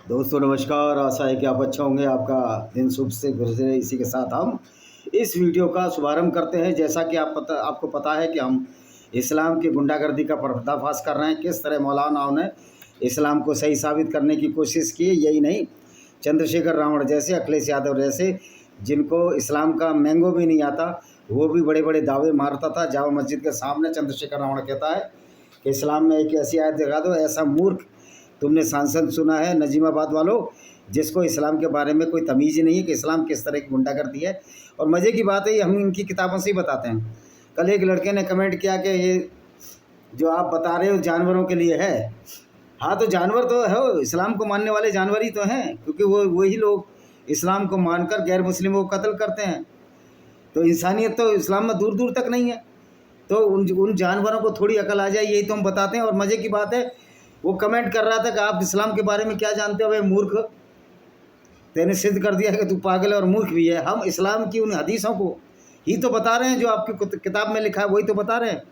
दोस्तों नमस्कार। आशा है कि आप अच्छा होंगे, आपका दिन शुभ से गुजरे। इसी के साथ हम इस वीडियो का शुभारंभ करते हैं। जैसा कि आपको पता है कि हम इस्लाम की गुंडागर्दी का पर्दाफाश कर रहे हैं। किस तरह मौलानाओं ने इस्लाम को सही साबित करने की कोशिश की। यही नहीं, चंद्रशेखर रावण जैसे, अखिलेश यादव जैसे, जिनको इस्लाम का मैंगो भी नहीं आता, वो भी बड़े बड़े दावे मारता था। जामा मस्जिद के सामने चंद्रशेखर रावण कहता है कि इस्लाम में एक ऐसी आयत दिखा दो। ऐसा मूर्ख तुमने सांसद सुना है नजीमाबाद वालों, जिसको इस्लाम के बारे में कोई तमीज़ ही नहीं है कि इस्लाम किस तरह की गुंडागर्दी है। और मज़े की बात है, ये हम इनकी किताबों से ही बताते हैं। कल एक लड़के ने कमेंट किया कि ये जो आप बता रहे हो जानवरों के लिए है। हाँ, तो जानवर तो है, इस्लाम को मानने वाले जानवर ही तो हैं, क्योंकि वही लोग इस्लाम को मानकर गैर मुस्लिमों को कत्ल करते हैं। तो इंसानियत तो इस्लाम में दूर दूर तक नहीं है। तो उन जानवरों को थोड़ी अकल आ जाए, यही तो हम बताते हैं। और मज़े की बात है, वो कमेंट कर रहा था कि आप इस्लाम के बारे में क्या जानते हो भाई मूर्ख, तेने सिद्ध कर दिया है कि तू पागल है और मूर्ख भी है। हम इस्लाम की उन हदीसों को ही तो बता रहे हैं, जो आपकी किताब में लिखा है वही तो बता रहे हैं।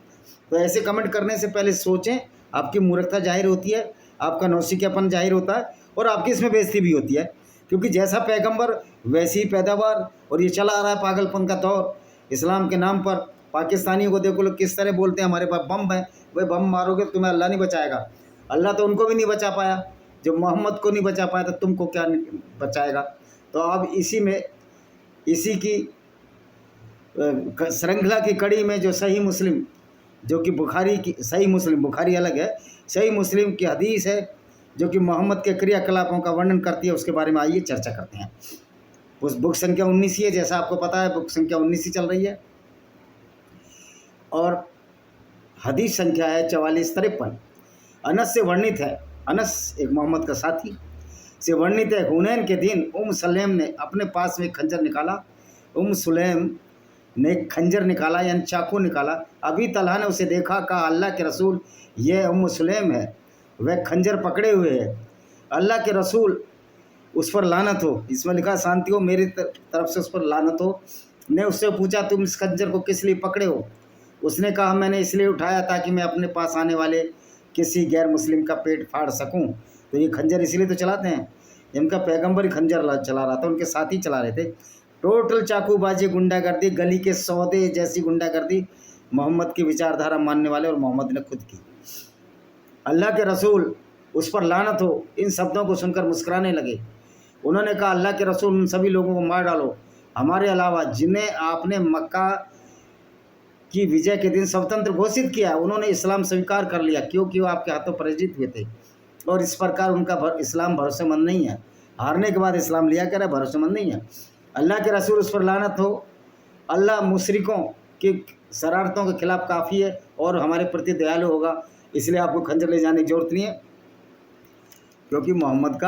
तो ऐसे कमेंट करने से पहले सोचें। आपकी मूर्खता जाहिर होती है, आपका नौसिखियापन जाहिर होता है, और आपकी इसमें बेइज्जती भी होती है, क्योंकि जैसा पैगंबर वैसी ही पैदावार। और ये चला आ रहा है पागलपन का दौर। इस्लाम के नाम पर पाकिस्तानियों को देखो लोग किस तरह बोलते हैं, हमारे पास बम है। वही बम मारोगे तो तुम्हें अल्लाह नहीं बचाएगा। अल्लाह तो उनको भी नहीं बचा पाया, जब मोहम्मद को नहीं बचा पाया तो तुमको क्या बचाएगा। तो अब इसी की श्रृंखला की कड़ी में जो सही मुस्लिम, जो कि बुखारी की सही मुस्लिम, बुखारी अलग है, सही मुस्लिम की हदीस है जो कि मोहम्मद के क्रियाकलापों का वर्णन करती है, उसके बारे में आइए चर्चा करते हैं। उस बुक संख्या 19 ही है, जैसा आपको पता है बुक संख्या 19 ही चल रही है। और हदीस संख्या है 4453। अनस से वर्णित है, अनस एक मोहम्मद का साथी से वर्णित है, हुनैन के दिन सुलैम ने अपने पास में खंजर निकाला। सुलैम ने खंजर निकाला, यानी चाकू निकाला। अभी तलहा ने उसे देखा, कहा अल्लाह के रसूल, यह सुलैम है, वह खंजर पकड़े हुए है। अल्लाह के रसूल, उस पर लानत हो। इसमें लिखा शांति हो, मेरी तरफ से उस पर लानत हो। ने उससे पूछा, तुम इस खंजर को किस लिए पकड़े हो? उसने कहा, मैंने इसलिए उठाया ताकि मैं अपने पास आने वाले किसी गैर मुस्लिम का पेट फाड़ सकूं। तो ये खंजर इसलिए तो चलाते हैं, इनका पैगंबर ही खंजर चला रहा था, उनके साथ ही चला रहे थे। टोटल चाकूबाजी, गुंडागर्दी, गली के सौदे जैसी गुंडागर्दी मोहम्मद की विचारधारा मानने वाले और मोहम्मद ने खुद की। अल्लाह के रसूल, उस पर लानत हो। इन शब्दों को सुनकर मुस्कुराने लगे। उन्होंने कहा, अल्लाह के रसूल, उन सभी लोगों को मार डालो हमारे अलावा जिन्हें आपने मक्का की विजय के दिन स्वतंत्र घोषित किया। उन्होंने इस्लाम स्वीकार कर लिया, क्योंकि वो आपके हाथों पराजित हुए थे, और इस प्रकार उनका इस्लाम भरोसेमंद नहीं है। हारने के बाद इस्लाम लिया कर भरोसेमंद नहीं है। अल्लाह के रसूल, उस पर लानत हो। अल्लाह मुशरिकों की शरारतों के खिलाफ काफ़ी है और हमारे प्रति दयालु होगा, इसलिए आपको खंजर ले जाने की जरूरत नहीं है, क्योंकि मोहम्मद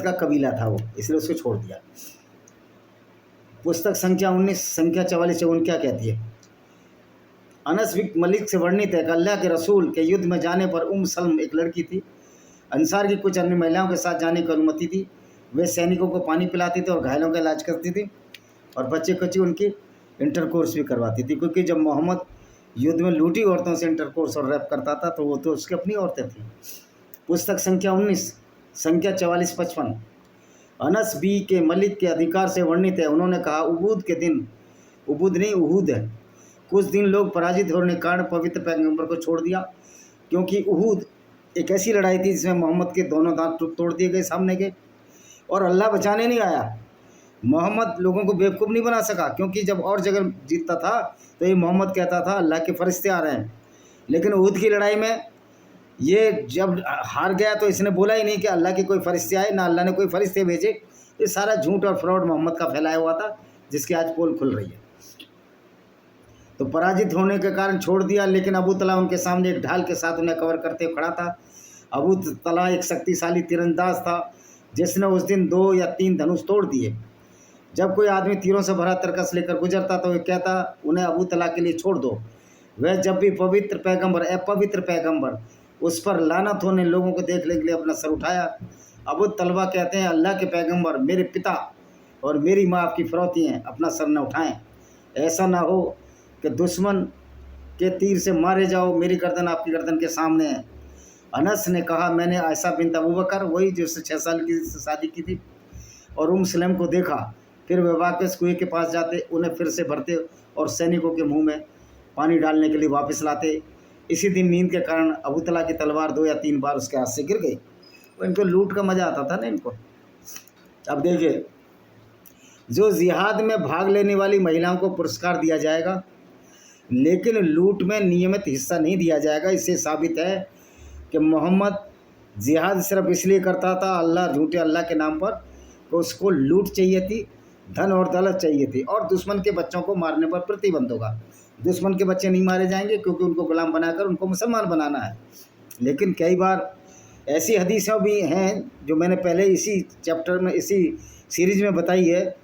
का कबीला था वो, इसलिए उसको छोड़ दिया। पुस्तक संख्या 19 संख्या 44 क्या कहती है? अनस बिन मलिक से वर्णित है कि अल्लाह के रसूल के युद्ध में जाने पर सल्म एक लड़की थी। अंसार की कुछ अन्य महिलाओं के साथ जाने की अनुमति थी। वे सैनिकों को पानी पिलाती थी और घायलों का इलाज करती थी, और बच्चे कच्ची उनकी इंटरकोर्स भी करवाती थी, क्योंकि जब मोहम्मद युद्ध में लूटी औरतों से इंटरकोर्स और रैप करता था तो वो तो उसकी अपनी औरतें थीं। पुस्तक संख्या 19 संख्या 4455 अनस बी के मलिक के अधिकार से वर्णित है। उन्होंने कहा, उबूद के दिन, उबूद नहीं उहूद है, कुछ दिन लोग पराजित होने के कारण पवित्र पैगंबर को छोड़ दिया, क्योंकि उहूद एक ऐसी लड़ाई थी जिसमें मोहम्मद के दोनों दांत तोड़ दिए गए सामने के, और अल्लाह बचाने नहीं आया। मोहम्मद लोगों को बेवकूफ़ नहीं बना सका, क्योंकि जब और जगह जीतता था तो ये मोहम्मद कहता था अल्लाह के फरिश्ते आ रहे हैं। लेकिन उहूद की लड़ाई में ये जब हार गया तो इसने बोला ही नहीं कि अल्लाह के कोई फरिश्ते आए, ना अल्लाह ने कोई फरिश्ते भेजे। ये सारा झूठ और फ्रॉड मोहम्मद का फैलाया हुआ था, जिसकी आज पोल खुल रही है। तो पराजित होने के कारण छोड़ दिया, लेकिन अबू तला उनके सामने एक ढाल के साथ उन्हें कवर करते हुए खड़ा था। अबू तला एक शक्तिशाली तीरंदाज था, जिसने उस दिन 2 या 3 धनुष तोड़ दिए। जब कोई आदमी तीरों से भरा तरकस लेकर गुजरता तो वह कहता, उन्हें अबू तला के लिए छोड़ दो। वह जब भी पवित्र पैगंबर, अपवित्र पैगंबर, उस पर लानत होने लोगों को देखने के लिए अपना सर उठाया। अबू तलबा कहते हैं, अल्लाह के पैगंबर, मेरे पिता और मेरी माँ आपकी फिरौती हैं, अपना सर न उठाएं। ऐसा ना हो कि दुश्मन के तीर से मारे जाओ, मेरी गर्दन आपकी गर्दन के सामने है। अनस ने कहा मैंने आयशा बिन अबू बकर, वही जो 6 साल की शादी की थी, और सलेम को देखा। फिर वे वापस कुएं के पास जाते, उन्हें फिर से भरते और सैनिकों के मुंह में पानी डालने के लिए वापस लाते। इसी दिन नींद के कारण अबू तला की तलवार 2 या 3 बार उसके हाथ से गिर गई। तो इनको लूट का मज़ा आता था ना इनको। अब देखिए, जो जिहाद में भाग लेने वाली महिलाओं को पुरस्कार दिया जाएगा, लेकिन लूट में नियमित हिस्सा नहीं दिया जाएगा। इससे साबित है कि मोहम्मद जिहाद सिर्फ इसलिए करता था झूठे अल्लाह के नाम पर, कि उसको लूट चाहिए थी, धन और दौलत चाहिए थी, और दुश्मन के बच्चों को मारने पर प्रतिबंध होगा। दुश्मन के बच्चे नहीं मारे जाएंगे क्योंकि उनको गुलाम बनाकर उनको मुसलमान बनाना है। लेकिन कई बार ऐसी हदीसें भी हैं जो मैंने पहले इसी चैप्टर में, इसी सीरीज में बताई है।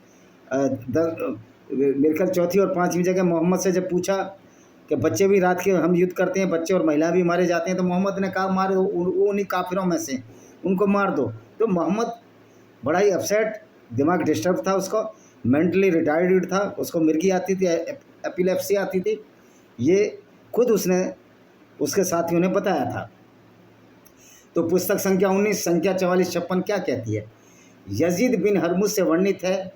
मेरे ख्याल 4वीं और 5वीं जगह मोहम्मद से जब पूछा कि बच्चे भी रात के हम युद्ध करते हैं, बच्चे और महिला भी मारे जाते हैं, तो मोहम्मद ने कहा मारो, वो उन्हीं काफिरों में से, उनको मार दो। तो मोहम्मद बड़ा ही अपसेट, दिमाग डिस्टर्ब था, उसको मेंटली रिटायर्ड था, उसको मिर्गी आती थी, एपिलेप्सी आती थी। ये खुद उसने उसके साथियों ने बताया था। तो पुस्तक संख्या 19 संख्या 4456 क्या कहती है? यजीद बिन हरमुज से वर्णित है,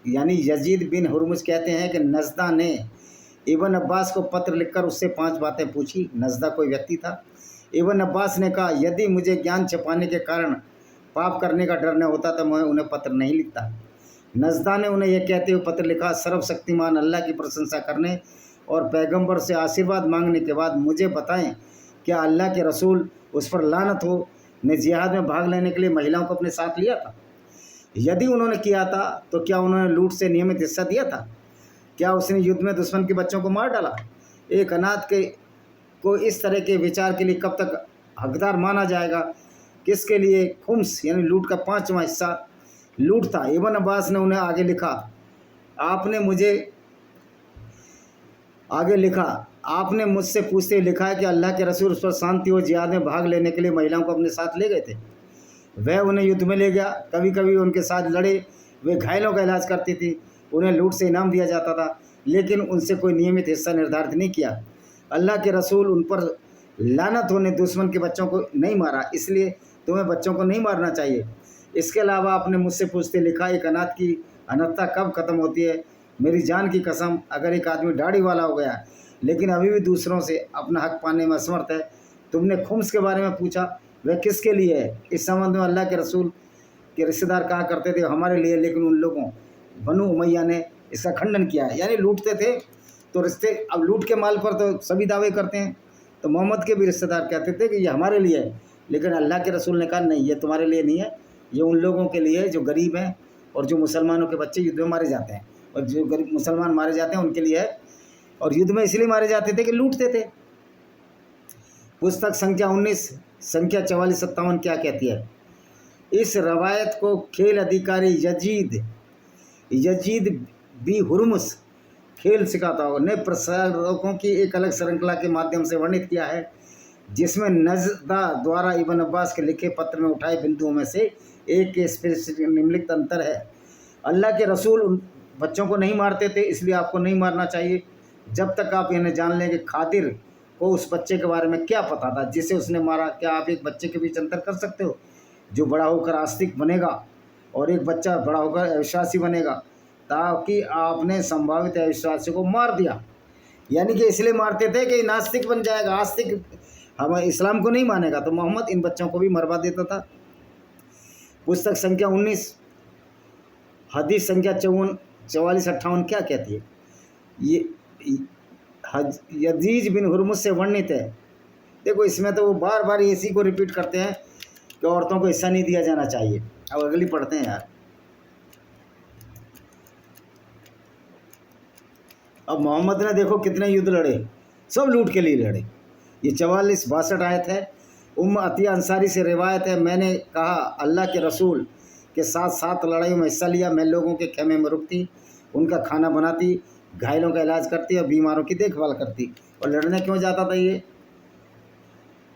यानी यजीद बिन हरमुज कहते हैं कि नज़दा ने इब्न अब्बास को पत्र लिखकर उससे 5 बातें पूछी। नज़दा कोई व्यक्ति था। इब्न अब्बास ने कहा, यदि मुझे ज्ञान छिपाने के कारण पाप करने का डर न होता तो मैं उन्हें पत्र नहीं लिखता। नज़दा ने उन्हें यह कहते हुए पत्र लिखा, सर्वशक्तिमान अल्लाह की प्रशंसा करने और पैगंबर से आशीर्वाद मांगने के बाद मुझे बताएं, क्या अल्लाह के रसूल, उस पर लानत हो, ने जिहाद में भाग लेने के लिए महिलाओं को अपने साथ लिया था? यदि उन्होंने किया था तो क्या उन्होंने लूट से नियमित हिस्सा दिया था? क्या उसने युद्ध में दुश्मन के बच्चों को मार डाला? एक अनाथ के को इस तरह के विचार के लिए कब तक हकदार माना जाएगा? किसके लिए खुम्स यानी लूट का 5वां हिस्सा लूट था? इब्न अब्बास ने उन्हें आगे लिखा, आपने मुझसे पूछते हुए लिखा है कि अल्लाह के रसूल उस पर शांति और जिहाद में भाग लेने के लिए महिलाओं को अपने साथ ले गए थे। वह उन्हें युद्ध में ले गया, कभी कभी उनके साथ लड़े, वे घायलों का इलाज करती थी, उन्हें लूट से इनाम दिया जाता था, लेकिन उनसे कोई नियमित हिस्सा निर्धारित नहीं किया। अल्लाह के रसूल उन पर लानत होने दुश्मन के बच्चों को नहीं मारा, इसलिए तुम्हें बच्चों को नहीं मारना चाहिए। इसके अलावा आपने मुझसे पूछते लिखा, एक अनाथ की अनाथता कब ख़त्म होती है? मेरी जान की कसम, अगर एक आदमी दाढ़ी वाला हो गया लेकिन अभी भी दूसरों से अपना हक पाने में असमर्थ है। तुमने खुम्स के बारे में पूछा, वह किसके लिए है? इस संबंध में अल्लाह के रसूल के रिश्तेदार कहा करते थे हमारे लिए, लेकिन उन लोगों बनु उमैया ने इसका खंडन किया है। यानी लूटते थे तो रिश्ते, अब लूट के माल पर तो सभी दावे करते हैं, तो मोहम्मद के भी रिश्तेदार कहते थे कि ये हमारे लिए है, लेकिन अल्लाह के रसूल ने कहा नहीं, ये तुम्हारे लिए नहीं है, ये उन लोगों के लिए जो गरीब हैं और जो मुसलमानों के बच्चे युद्ध में मारे जाते हैं, और जो गरीब मुसलमान मारे जाते हैं उनके लिए है। और युद्ध में इसलिए मारे जाते थे कि लूटते थे। पुस्तक संख्या 19 संख्या 4457 क्या कहती है? इस रवायत को खेल अधिकारी यजीद बी हुरमुस खेल सिखाता हो ने प्रसारकों की एक अलग श्रृंखला के माध्यम से वर्णित किया है, जिसमें नज़दा द्वारा इब्न अब्बास के लिखे पत्र में उठाए बिंदुओं में से एक के स्पेसिफिक निम्नलिखित अंतर है। अल्लाह के रसूल उन बच्चों को नहीं मारते थे, इसलिए आपको नहीं मारना चाहिए जब तक आप यह जान लें कि खादिर को उस बच्चे के बारे में क्या पता था जिसे उसने मारा। क्या आप एक बच्चे के बीच अंतर कर सकते हो जो बड़ा होकर आस्तिक बनेगा और एक बच्चा बड़ा होकर अविश्वासी बनेगा, ताकि आपने संभावित अविश्वासी को मार दिया? यानी कि इसलिए मारते थे कि नास्तिक बन जाएगा, आस्तिक हम इस्लाम को नहीं मानेगा, तो मोहम्मद इन बच्चों को भी मरवा देता था। पुस्तक संख्या 19 हदीस संख्या 4458 क्या कहती है? ये यजीज बिन हुरमुज से वर्णित है। देखो, इसमें तो वो बार बार इसी को रिपीट करते हैं कि औरतों को हिस्सा नहीं दिया जाना चाहिए। अब अगली पढ़ते हैं यार। अब मोहम्मद ने देखो कितने युद्ध लड़े, सब लूट के लिए लड़े। ये 4462 आयत है। अतिया अंसारी से रिवायत है, मैंने कहा अल्लाह के रसूल के साथ 7 लड़ाइयों में हिस्सा लिया। मैं लोगों के खेमे में रुकती, उनका खाना बनाती, घायलों का इलाज करती और बीमारों की देखभाल करती। और लड़ने क्यों जाता था ये?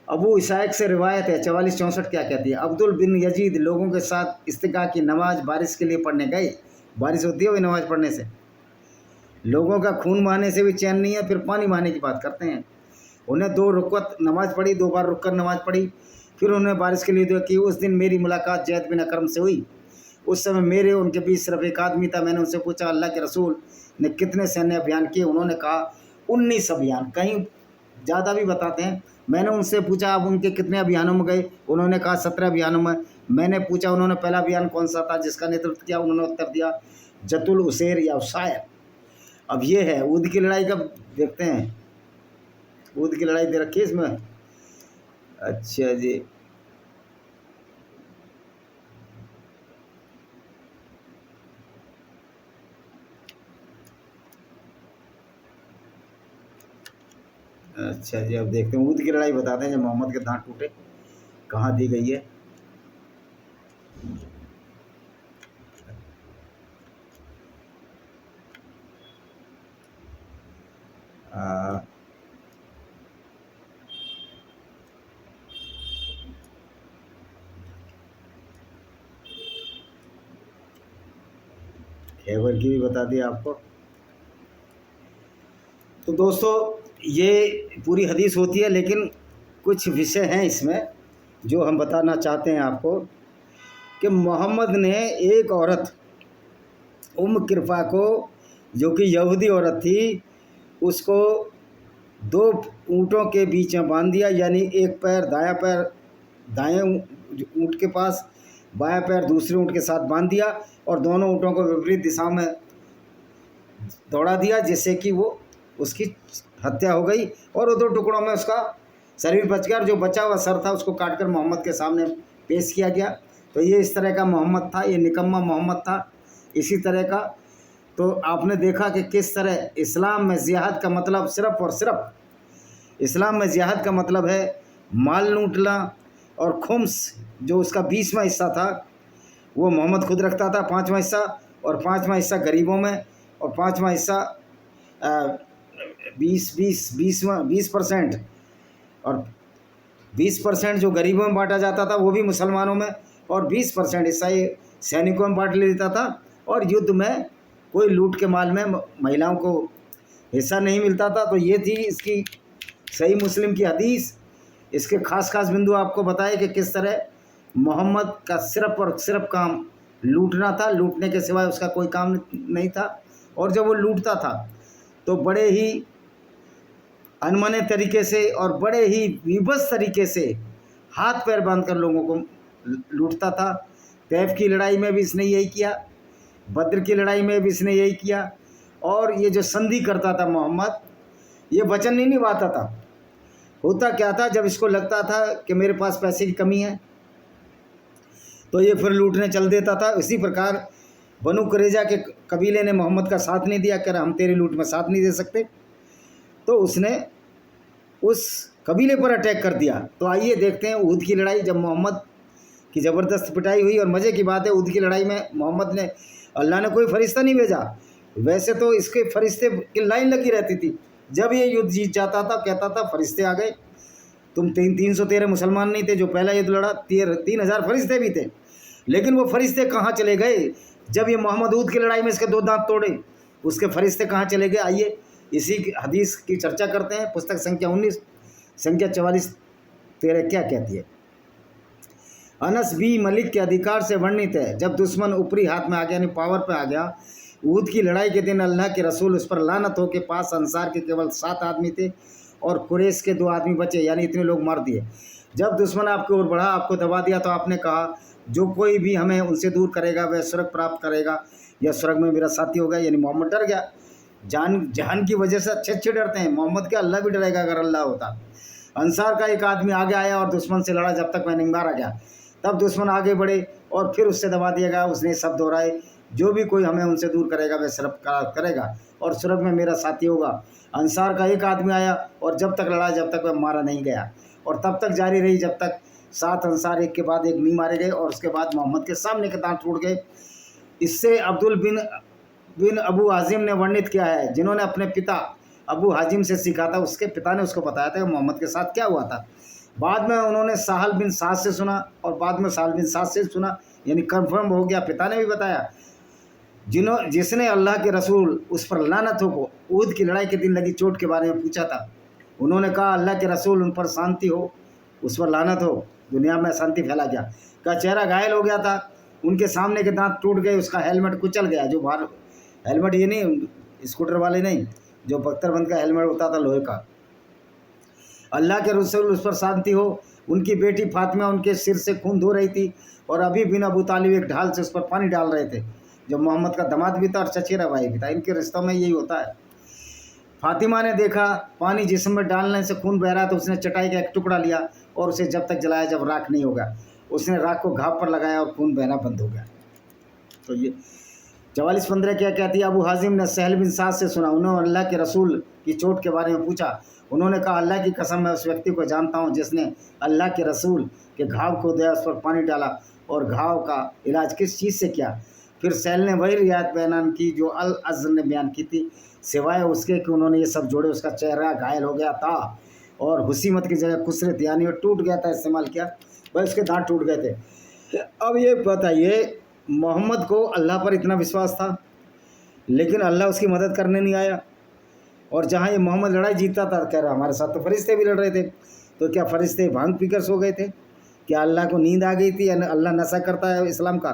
अबू इसाक से रिवायत है 4464 क्या कहती है? अब्दुल बिन यजीद लोगों के साथ इस्तिका की नमाज बारिश के लिए पढ़ने गए। बारिश होती है वही नमाज पढ़ने से। लोगों का खून बहाने से भी चैन नहीं है, फिर पानी बहाने की बात करते हैं। उन्हें 2 रुकअत नमाज़ पढ़ी, 2 बार रुक कर नमाज़ पढ़ी। फिर उन्होंने बारिश के लिए दुआ की। उस दिन मेरी मुलाकात ज़ैद बिन अकरम से हुई। उस समय मेरे उनके बीच सिर्फ एक आदमी था। मैंने उनसे पूछा, अल्लाह के रसूल ने कितने सैन्य अभियान किए? उन्होंने कहा 19 अभियान, कहीं ज़्यादा भी बताते हैं। मैंने उनसे पूछा, आप उनके कितने अभियानों में गए? उन्होंने कहा 17 अभियानों में। मैंने पूछा, उन्होंने पहला अभियान कौन सा था जिसका नेतृत्व किया? उन्होंने उत्तर दिया, जतुल उसेर या उसायर। अब ये है ऊद की लड़ाई का, देखते हैं ऊद की लड़ाई दे रखी है इसमें। अच्छा जी, अच्छा जी, अब देखते हैं ऊद की लड़ाई बताते हैं जब मोहम्मद के दांत टूटे, कहाँ दी गई है। खैबर की भी बता दिया आपको। तो दोस्तों ये पूरी हदीस होती है, लेकिन कुछ विषय हैं इसमें जो हम बताना चाहते हैं आपको कि मोहम्मद ने एक औरत किरफा को, जो कि यहूदी औरत थी, उसको 2 ऊँटों के बीच में बांध दिया। यानी एक पैर दायां पैर दाएं ऊँट के पास, बायां पैर दूसरे ऊँट के साथ बांध दिया और दोनों ऊँटों को विपरीत दिशा में दौड़ा दिया, जिससे कि वो उसकी हत्या हो गई और वो 2 टुकड़ों में उसका शरीर बच गया और जो बचा हुआ सर था उसको काटकर मोहम्मद के सामने पेश किया गया। तो ये इस तरह का मोहम्मद था, ये निकम्मा मोहम्मद था इसी तरह का। तो आपने देखा कि किस तरह इस्लाम में जिहाद का मतलब सिर्फ़ और सिर्फ, इस्लाम में जिहाद का मतलब है माल लूटना, और खुम्स जो उसका 20वां हिस्सा था वो मोहम्मद खुद रखता था, 5वां हिस्सा, और 5वां हिस्सा गरीबों में, और 5वां हिस्सा 20% और 20% जो गरीबों में बांटा जाता था वो भी मुसलमानों में, और 20% हिस्सा ये सैनिकों में बांट लेता था। और युद्ध में कोई लूट के माल में महिलाओं को हिस्सा नहीं मिलता था। तो ये थी इसकी सही मुस्लिम की हदीस। इसके खास खास बिंदु आपको बताए कि किस तरह मोहम्मद का सिर्फ और सिर्फ काम लूटना था, लूटने के सिवाय उसका कोई काम नहीं था। और जब वो लूटता था तो बड़े ही अनमने तरीके से और बड़े ही विभत्स तरीके से हाथ पैर बांधकर लोगों को लूटता था। तैफ की लड़ाई में भी इसने यही किया, बद्र की लड़ाई में भी इसने यही किया। और ये जो संधि करता था मोहम्मद, ये वचन नहीं निभाता था। होता क्या था, जब इसको लगता था कि मेरे पास पैसे की कमी है तो ये फिर लूटने चल देता था। इसी प्रकार बनु कुरैजा के कबीले ने मोहम्मद का साथ नहीं दिया, कह रहा हम तेरी लूट में साथ नहीं दे सकते, तो उसने उस कबीले पर अटैक कर दिया। तो आइए देखते हैं उहद की लड़ाई, जब मोहम्मद की ज़बरदस्त पिटाई हुई। और मज़े की बात है, उहद की लड़ाई में मोहम्मद ने, अल्लाह ने कोई फरिश्ता नहीं भेजा, वैसे तो इसके फरिश्ते की लाइन लगी रहती थी। जब ये युद्ध जीत जाता था कहता था फरिश्ते आ गए, तुम 313 मुसलमान नहीं थे जो पहला युद्ध लड़ा, 3000 फरिश्ते भी थे। लेकिन वो फरिश्ते कहाँ चले गए जब ये मोहम्मद उहद की लड़ाई में इसके 2 दांत तोड़े? उसके फरिश्ते कहाँ चले गए? आइए इसी हदीस की चर्चा करते हैं। पुस्तक संख्या 19 संख्या 44-13 क्या कहती है? अनस बी मलिक के अधिकार से वर्णित है, जब दुश्मन ऊपरी हाथ में आ गया यानी पावर पे आ गया, उहद की लड़ाई के दिन अल्लाह के रसूल उस पर लानत हो के पास अंसार के केवल 7 आदमी थे और कुरैश के 2 आदमी बचे, यानी इतने लोग मार दिए। जब दुश्मन आपकी ओर बढ़ा, आपको दबा दिया, तो आपने कहा जो कोई भी हमें उनसे दूर करेगा वह स्वर्ग प्राप्त करेगा या स्वर्ग में मेरा साथी होगा। यानी मोहम्मद डर गया। जान की वजह से अच्छे डरते हैं, मोहम्मद क्या अल्लाह भी डरेगा अगर अल्लाह होता। अंसार का एक आदमी आगे आया और दुश्मन से लड़ा जब तक वह नहीं मारा गया। तब दुश्मन आगे बढ़े और फिर उससे दबा दिया गया। उसने शब्द दोहराए, जो भी कोई हमें उनसे दूर करेगा वह स्वर्ग प्राप्त करेगा और स्वर्ग में मेरा साथी होगा। अंसार का एक आदमी आया और जब तक लड़ा जब तक वह मारा नहीं गया, और तब तक जारी रही जब तक 7 अंसार एक के बाद एक नहीं मारे गए। और उसके बाद मोहम्मद के सामने के दांत टूट गए। इससे अब्दुल बिन अबू हाजिम ने वर्णित किया है, जिन्होंने अपने पिता अबू हाजिम से सीखा था। उसके पिता ने उसको बताया था कि मोहम्मद के साथ क्या हुआ था। बाद में उन्होंने साहल बिन साद से सुना और बाद में साहल बिन साद से सुना, यानी कंफर्म हो गया, पिता ने भी बताया। जिसने अल्लाह के रसूल उस पर लानत हो को उहद की लड़ाई के दिन लगी चोट के बारे में पूछा था, उन्होंने कहा अल्लाह के रसूल उन पर शांति हो, उस पर लानत हो, दुनिया में शांति फैला गया। का चेहरा घायल हो गया था, उनके सामने के दांत टूट गए, उसका हेलमेट कुचल गया। जो बाहर हेलमेट ये नहीं स्कूटर वाले नहीं, जो बख्तरबंद का हेलमेट होता था लोहे का। अल्लाह के रसूल उस पर शांति हो, उनकी बेटी फातिमा उनके सिर से खून धो रही थी और अभी बिन अबू तालिब एक ढाल से उस पर पानी डाल रहे थे, जो मोहम्मद का दामाद भी था और चचेरा भाई भी था। इनके रिश्तों में यही होता है। फातिमा ने देखा पानी जिस्म में डालने से खून बह रहा, तो उसने चटाई का एक टुकड़ा लिया और उसे जब तक जलाया जब राख नहीं होगा। उसने राख को घाव पर लगाया और खून बहना बंद हो गया। तो ये 44:15 क्या कहती है? अबू हाजिम ने सहल बिन साद से सुना, उन्होंने अल्लाह के रसूल की चोट के बारे में पूछा। उन्होंने कहा अल्लाह की कसम मैं उस व्यक्ति को जानता हूँ जिसने अल्लाह के रसूल के घाव को दिया, उस पर पानी डाला और घाव का इलाज किस चीज़ से किया। फिर सहल ने वही रियायत बयान की जो अल अज़्र ने बयान की थी, सिवाय उसके कि उन्होंने ये सब जोड़े। उसका चेहरा घायल हो गया था और हुसीमत की जगह कुसरत यानी वो टूट गया था, इस्तेमाल किया भाई, उसके दांत टूट गए थे। अब ये बताइए, मोहम्मद को अल्लाह पर इतना विश्वास था, लेकिन अल्लाह उसकी मदद करने नहीं आया। और जहाँ ये मोहम्मद लड़ाई जीतता था, कह रहा हमारे साथ तो फरिश्ते भी लड़ रहे थे। तो क्या फरिश्ते भांग पीकर सो गए थे? क्या अल्लाह को नींद आ गई थी? या अल्लाह नशा करता है इस्लाम का?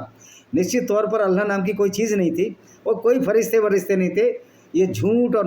निश्चित तौर पर अल्लाह नाम की कोई चीज़ नहीं थी और कोई फरिश्ते वरिश्ते नहीं थे। ये झूठ और